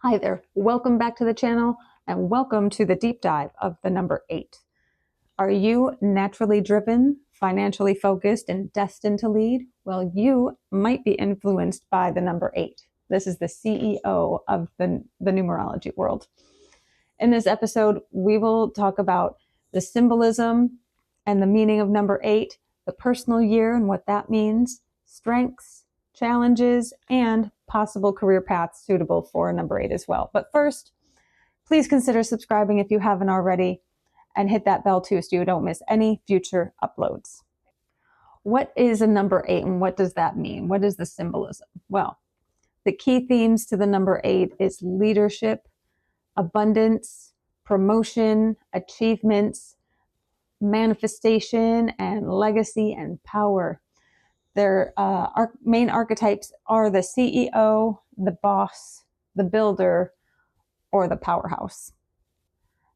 Hi there, welcome back to the channel and welcome to the deep dive of the number 8. Are you naturally driven, financially focused, and destined to lead? Well, you might be influenced by the number 8. This is the CEO of the numerology world. In this episode, we will talk about the symbolism and the meaning of number 8, the personal year and what that means, strengths, challenges, and possible career paths suitable for number 8 as well. But first, please consider subscribing if you haven't already and hit that bell too so you don't miss any future uploads. What is a number 8 and what does that mean? What is the symbolism? Well, the key themes to the number 8 is leadership, abundance, promotion, achievements, manifestation, and legacy and power. Their main archetypes are the CEO, the boss, the builder, or the powerhouse.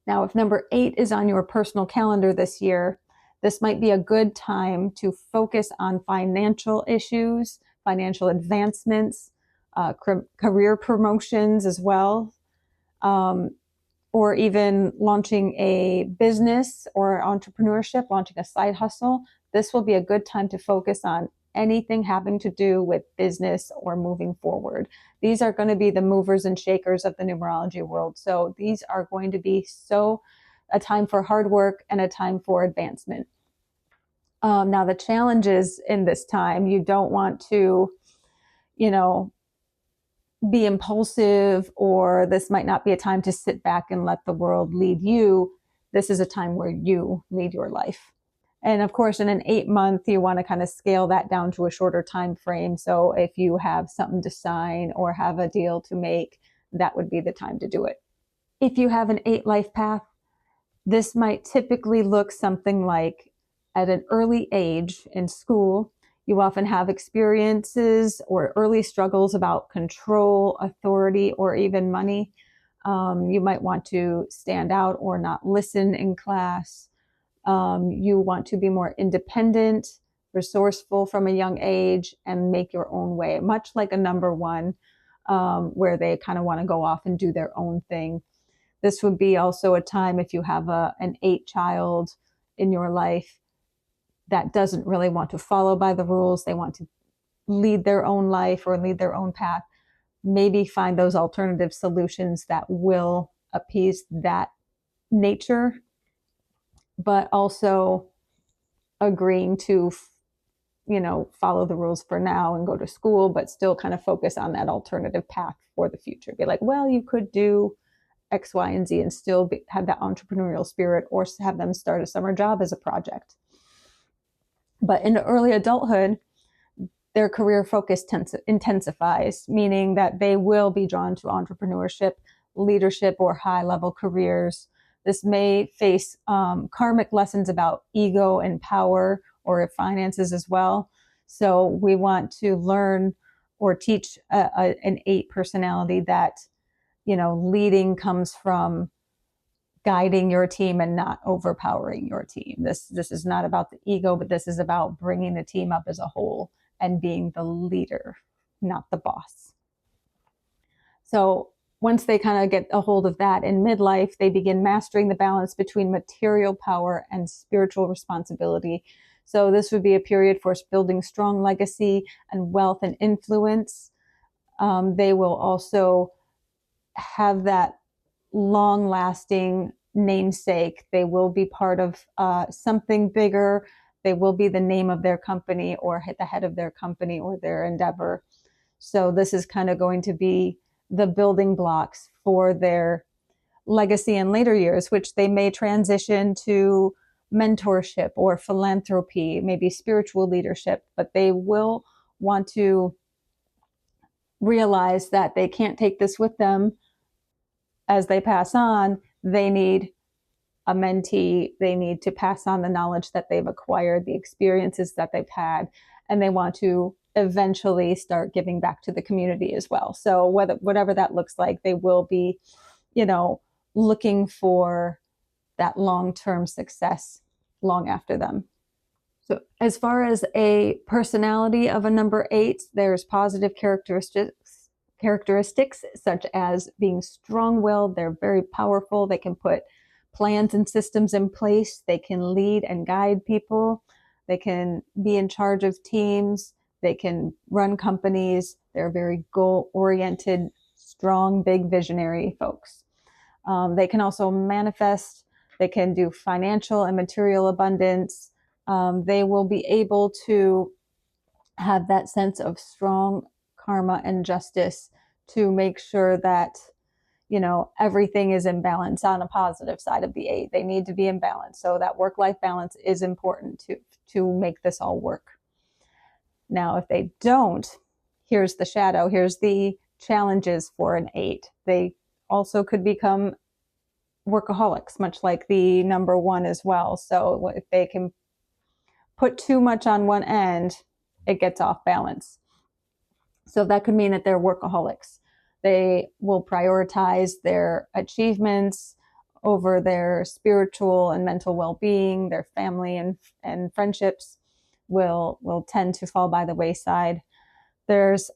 Now, if number 8 is on your personal calendar this year, this might be a good time to focus on financial issues, financial advancements, career promotions as well, or even launching a business or entrepreneurship, launching a side hustle. This will be a good time to focus on anything having to do with business or moving forward. These are going to be the movers and shakers of the numerology world. So these are going to be a time for hard work and a time for advancement. Now the challenges in this time, you don't want to, be impulsive, or this might not be a time to sit back and let the world lead you. This is a time where you lead your life. And of course, in an 8-month, you want to kind of scale that down to a shorter time frame. So if you have something to sign or have a deal to make, that would be the time to do it. If you have an 8 life path, this might typically look something like at an early age in school, you often have experiences or early struggles about control, authority, or even money. You might want to stand out or not listen in class. You want to be more independent, resourceful from a young age, and make your own way, much like a number 1, where they kind of want to go off and do their own thing. This would be also a time if you have an 8 child in your life that doesn't really want to follow by the rules. They want to lead their own life or lead their own path. Maybe find those alternative solutions that will appease that nature, but also agreeing to, follow the rules for now and go to school, but still kind of focus on that alternative path for the future. Be like, well, you could do X, Y, and Z and still have that entrepreneurial spirit, or have them start a summer job as a project. But in early adulthood, their career focus intensifies, meaning that they will be drawn to entrepreneurship, leadership, or high-level careers. This may face karmic lessons about ego and power, or finances as well. So we want to learn or teach an 8 personality that, leading comes from guiding your team and not overpowering your team. This is not about the ego, but this is about bringing the team up as a whole and being the leader, not the boss. So once they kind of get a hold of that in midlife, they begin mastering the balance between material power and spiritual responsibility. So this would be a period for building strong legacy and wealth and influence. They will also have that long-lasting namesake. They will be part of something bigger. They will be the name of their company or the head of their company or their endeavor. So this is kind of going to be the building blocks for their legacy in later years, which they may transition to mentorship or philanthropy, maybe spiritual leadership, but they will want to realize that they can't take this with them as they pass on. They need a mentee. They need to pass on the knowledge that they've acquired, the experiences that they've had, and they want to eventually start giving back to the community as well. So whatever that looks like, they will be, looking for that long-term success long after them. So as far as a personality of a number 8, there's positive characteristics characteristics such as being strong-willed. They're very powerful. They can put plans and systems in place. They can lead and guide people. They can be in charge of teams. They can run companies. They're very goal-oriented, strong, big visionary folks. They can also manifest. They can do financial and material abundance. They will be able to have that sense of strong karma and justice to make sure that, you know, everything is in balance on a positive side of the 8. They need to be in balance. So that work-life balance is important to make this all work. Now, if they don't, here's the shadow. Here's the challenges for an 8. They also could become workaholics, much like the number 1 as well. So if they can put too much on one end, it gets off balance. So that could mean that they're workaholics. They will prioritize their achievements over their spiritual and mental well-being. Their family and friendships will tend to fall by the wayside. There's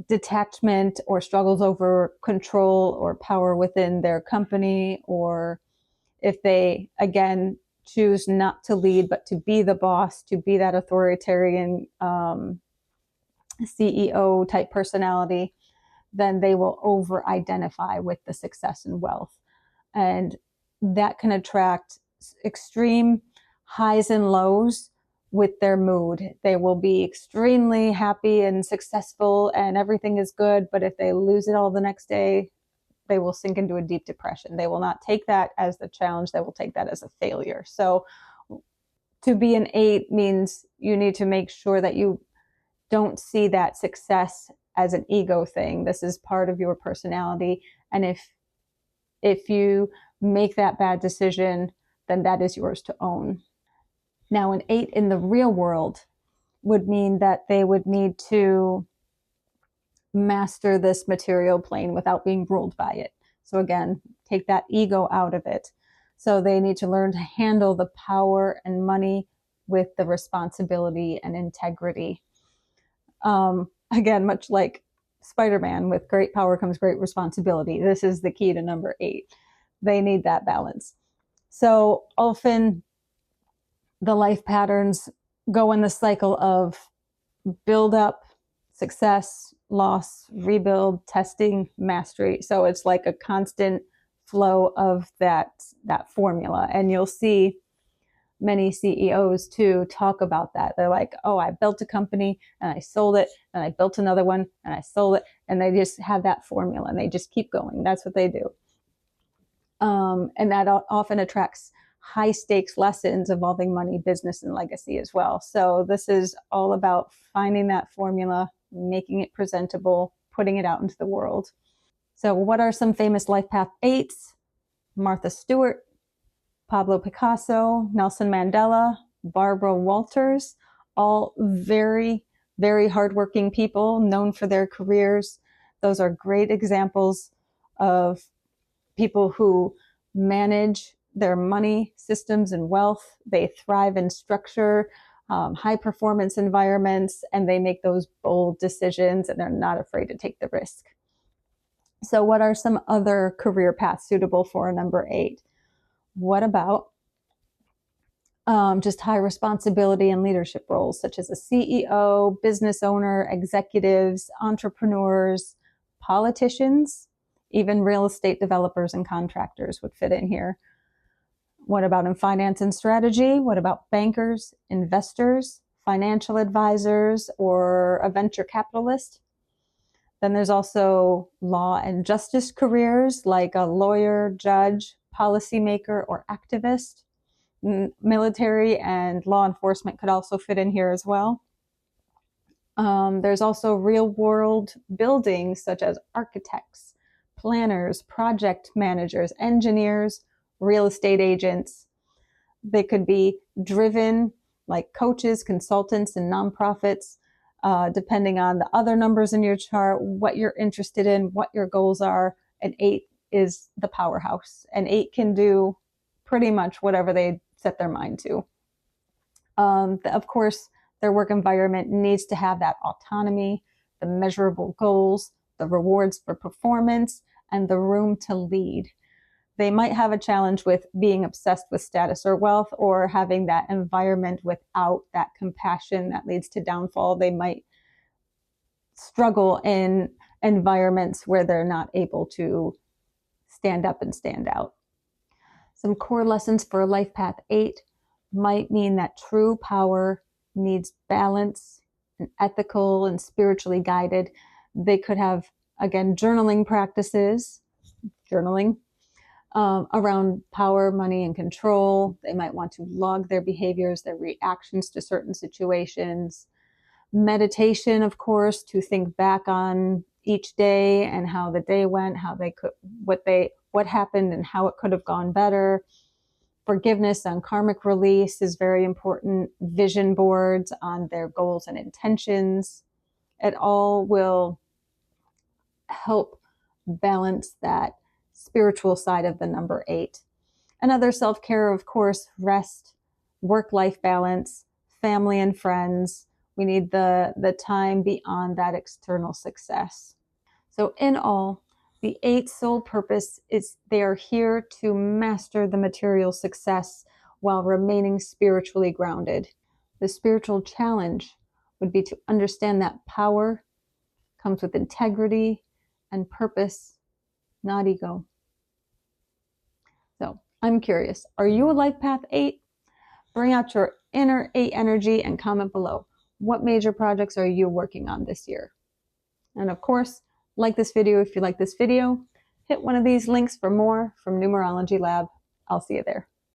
detachment or struggles over control or power within their company, or if they, again, choose not to lead, but to be the boss, to be that authoritarian CEO type personality, then they will over-identify with the success and wealth. And that can attract extreme highs and lows with their mood. They will be extremely happy and successful and everything is good, but if they lose it all the next day, they will sink into a deep depression. They will not take that as the challenge. They will take that as a failure. So to be an 8 means you need to make sure that you don't see that success as an ego thing. This is part of your personality. And if you make that bad decision, then that is yours to own. Now, an 8 in the real world would mean that they would need to master this material plane without being ruled by it. So again, take that ego out of it. So they need to learn to handle the power and money with the responsibility and integrity. Again, much like Spider-Man, with great power comes great responsibility. This is the key to number 8. They need that balance. So often the life patterns go in the cycle of build up, success, loss, rebuild, testing, mastery. So it's like a constant flow of that formula. And you'll see many CEOs too talk about that. They're like, oh, I built a company and I sold it, and I built another one and I sold it. And they just have that formula and they just keep going. That's what they do. And that often attracts high stakes lessons involving money, business, and legacy as well. So this is all about finding that formula, making it presentable, putting it out into the world. So what are some famous life path 8s? Martha Stewart, Pablo Picasso, Nelson Mandela, Barbara Walters, all very, very hardworking people known for their careers. Those are great examples of people who manage their money, systems, and wealth. They thrive in structure, high performance environments, and they make those bold decisions and they're not afraid to take the risk. So what are some other career paths suitable for a number 8? What about just high responsibility and leadership roles, such as a CEO, business owner, executives, entrepreneurs, politicians, even real estate developers and contractors would fit in here. What about in finance and strategy? What about bankers, investors, financial advisors, or a venture capitalist? Then there's also law and justice careers like a lawyer, judge, policymaker, or activist. Military and law enforcement could also fit in here as well. There's also real world buildings such as architects, planners, project managers, engineers, real estate agents. They could be driven like coaches, consultants, and nonprofits, depending on the other numbers in your chart, what you're interested in, what your goals are. An 8 is the powerhouse. An 8 can do pretty much whatever they set their mind to. Of course, their work environment needs to have that autonomy, the measurable goals, the rewards for performance, and the room to lead. They might have a challenge with being obsessed with status or wealth, or having that environment without that compassion that leads to downfall. They might struggle in environments where they're not able to stand up and stand out. Some core lessons for Life Path 8 might mean that true power needs balance and ethical and spiritually guided. They could have, again, journaling practices, journaling around power, money, and control. They might want to log their behaviors, their reactions to certain situations. Meditation, of course, to think back on each day and how the day went, how they could, what happened and how it could have gone better. Forgiveness on karmic release is very important. Vision boards on their goals and intentions. It all will help balance that spiritual side of the number 8. Another self-care, of course, rest, work-life balance, family and friends. We need the time beyond that external success. So in all, the 8 soul purpose is they are here to master the material success while remaining spiritually grounded. The spiritual challenge would be to understand that power comes with integrity and purpose, not ego. So I'm curious, are you a Life Path 8? Bring out your inner 8 energy and comment below. What major projects are you working on this year? And of course, like this video if you like this video. Hit one of these links for more from Numerology Lab. I'll see you there.